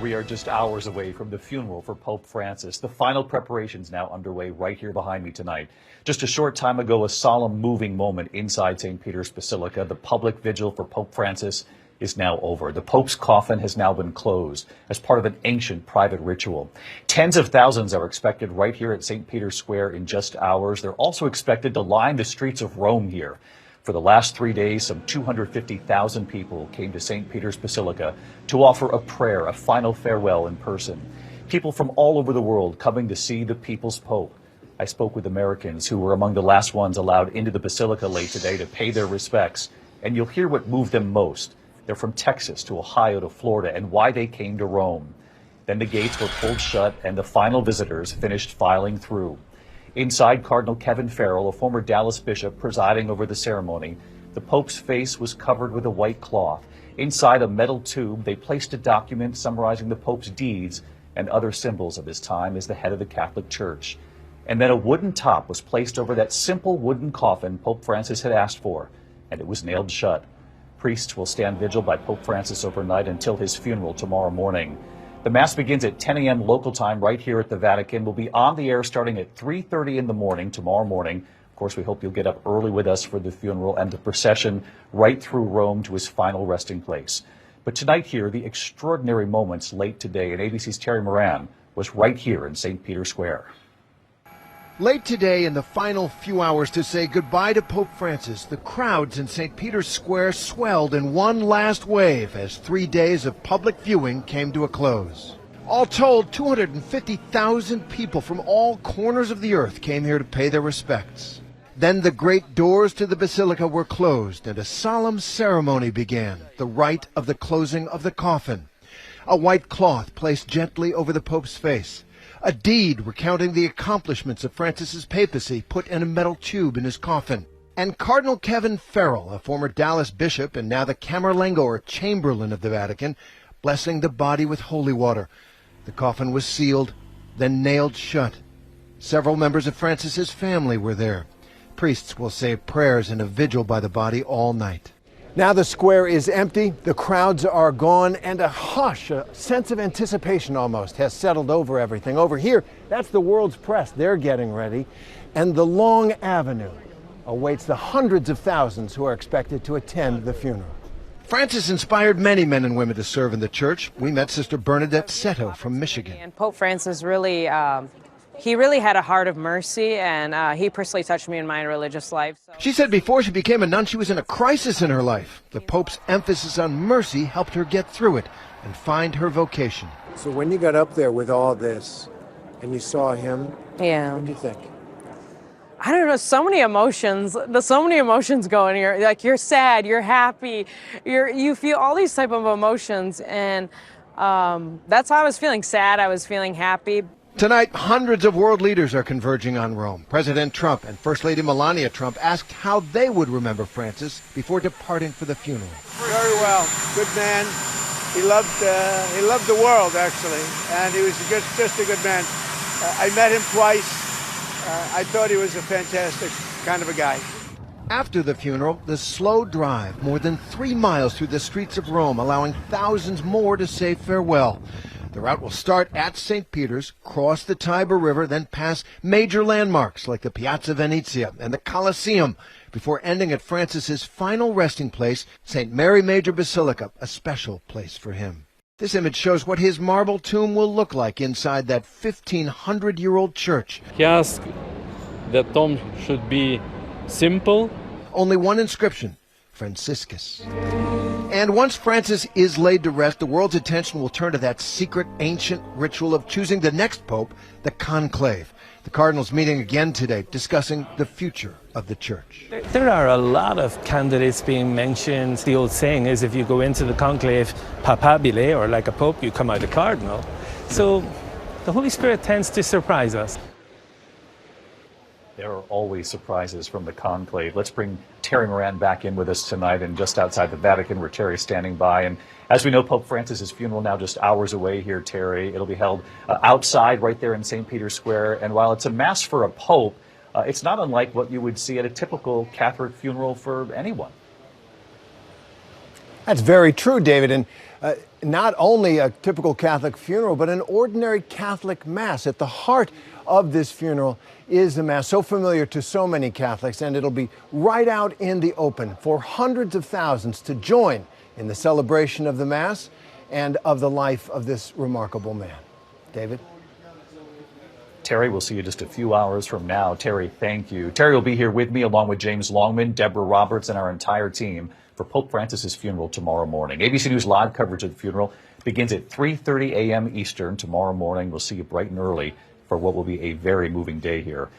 We are just hours away from the funeral for Pope Francis. The final preparations now underway right here behind me tonight. Just a short time ago, a solemn, moving moment inside St. Peter's Basilica. The public vigil for Pope Francis is now over. The Pope's coffin has now been closed as part of an ancient private ritual. Tens of thousands are expected right here at St. Peter's Square in just hours. They're also expected to line the streets of Rome here. For the last 3 days, some 250,000 people came to St. Peter's Basilica to offer a prayer, a final farewell in person. People from all over the world coming to see the people's Pope. I spoke with Americans who were among the last ones allowed into the Basilica late today to pay their respects. And you'll hear what moved them most. They're from Texas to Ohio to Florida and why they came to Rome. Then the gates were pulled shut and the final visitors finished filing through. Inside, Cardinal Kevin Farrell, a former Dallas bishop, presiding over the ceremony. The Pope's face was covered with a white cloth. Inside a metal tube, they placed a document summarizing the Pope's deeds and other symbols of his time as the head of the Catholic Church. And then a wooden top was placed over that simple wooden coffin Pope Francis had asked for, and it was nailed shut. Priests will stand vigil by Pope Francis overnight until his funeral tomorrow morning. The Mass begins at 10 a.m. local time right here at the Vatican. We'll be on the air starting at 3:30 in the morning tomorrow morning. Of course, we hope you'll get up early with us for the funeral and the procession right through Rome to his final resting place. But tonight here, the extraordinary moments late today, and ABC's Terry Moran was right here in St. Peter's Square. Late today, in the final few hours to say goodbye to Pope Francis, the crowds in St. Peter's Square swelled in one last wave as 3 days of public viewing came to a close. All told, 250,000 people from all corners of the earth came here to pay their respects. Then the great doors to the Basilica were closed and a solemn ceremony began, the rite of the closing of the coffin. A white cloth placed gently over the Pope's face. A deed recounting the accomplishments of Francis's papacy put in a metal tube in his coffin. And Cardinal Kevin Farrell, a former Dallas bishop and now the Camerlengo or Chamberlain of the Vatican, blessing the body with holy water. The coffin was sealed, then nailed shut. Several members of Francis's family were there. Priests will say prayers and a vigil by the body all night. Now the square is empty, the crowds are gone, and a hush, a sense of anticipation almost, has settled over everything. Over here, that's the world's press. They're getting ready. And the long avenue awaits the hundreds of thousands who are expected to attend the funeral. Francis inspired many men and women to serve in the church. We met Sister Bernadette Seto from Michigan. And Pope Francis really, he really had a heart of mercy, and he personally touched me in my religious life. So. She said before she became a nun, she was in a crisis in her life. The Pope's emphasis on mercy helped her get through it and find her vocation. So when you got up there with all this and you saw him, yeah. what did you think? I don't know, so many emotions. There's so many emotions going here. Like you're sad, you're happy, you feel all these type of emotions, and that's how I was feeling. Sad, I was feeling happy. Tonight, hundreds of world leaders are converging on Rome. President Trump and First Lady Melania Trump asked how they would remember Francis before departing for the funeral. Very well, good man. He loved the world, actually, and he was just a good man. I met him twice. I thought he was a fantastic kind of a guy. After the funeral, the slow drive, more than 3 miles through the streets of Rome, allowing thousands more to say farewell. The route will start at St. Peter's, cross the Tiber River, then pass major landmarks like the Piazza Venezia and the Colosseum, before ending at Francis's final resting place, St. Mary Major Basilica, a special place for him. This image shows what his marble tomb will look like inside that 1,500-year-old church. He asked that tomb should be simple. Only one inscription, Franciscus. And once Francis is laid to rest, the world's attention will turn to that secret, ancient ritual of choosing the next pope, the conclave. The cardinals meeting again today, discussing the future of the church. There are a lot of candidates being mentioned. The old saying is if you go into the conclave papabile, or like a pope, you come out a cardinal. So the Holy Spirit tends to surprise us. There are always surprises from the conclave. Let's bring Terry Moran back in with us tonight and just outside the Vatican where Terry's standing by. And as we know, Pope Francis's funeral now just hours away here, Terry. It'll be held outside right there in St. Peter's Square. And while it's a mass for a pope, it's not unlike what you would see at a typical Catholic funeral for anyone. That's very true, David. And not only a typical Catholic funeral, but an ordinary Catholic Mass. At the heart of this funeral is the Mass, so familiar to so many Catholics, and it'll be right out in the open for hundreds of thousands to join in the celebration of the Mass and of the life of this remarkable man. David? Terry, we'll see you just a few hours from now. Terry, thank you. Terry will be here with me along with James Longman, Deborah Roberts, and our entire team for Pope Francis's funeral tomorrow morning. ABC News live coverage of the funeral begins at 3:30 a.m. Eastern tomorrow morning. We'll see you bright and early for what will be a very moving day here.